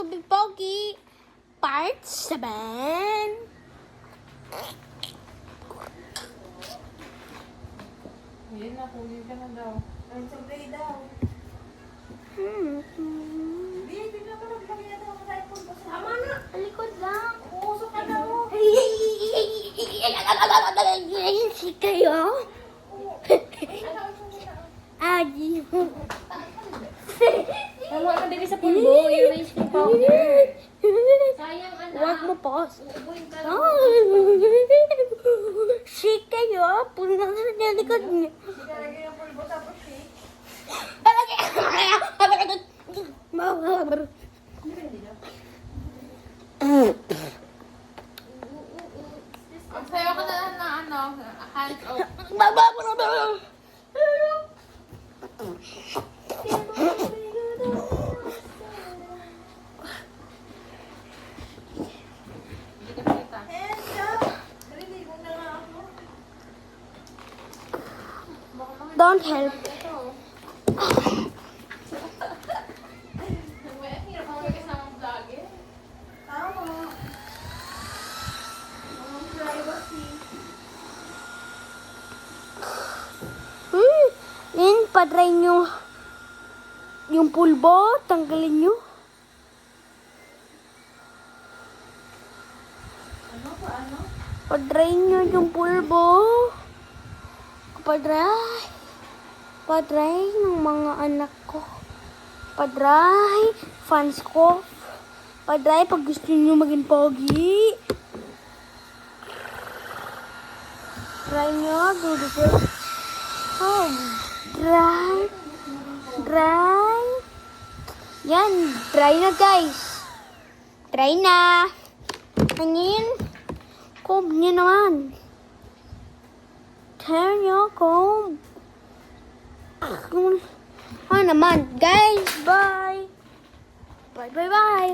to be Pogi, Part 7. Ayun na, kunin ka na daw. Ay, sablay daw. Hindi, tignan mo naglagay na daw sa iPhone ko. Tama na, alikod lang. Uusok ka daw. Si kayo? Adi. Tama ka din sa pulbo, i-arrange ko powder. Sayang anak. Huwag mo pause. Uubuin ka Ah, si kayo? Puno na sa likod niya. Ilalagay ang pulbo tapos shake. Ang sayo ka na lang na ano, hands off. Hindi ka nakita. Hands up! Naliligo na nga ako. Don't help. Hirap ako may kasamang vlogger. Tama. Ang privacy. Yan, padry nyo. Yung pulbo, tanggalin nyo. Ano pa ano? Padry nyo yung pulbo. Padry. Padry ng mga anak ko. Padry, fans ko. Padry, pag gusto nyo maging pogi. Try nyo, do the best. Oh, dry. Dry. Yan, dry na guys. Dry na. Hangin. Comb nyo naman. Turn your comb. Ano naman, guys. Bye. Bye, bye, bye.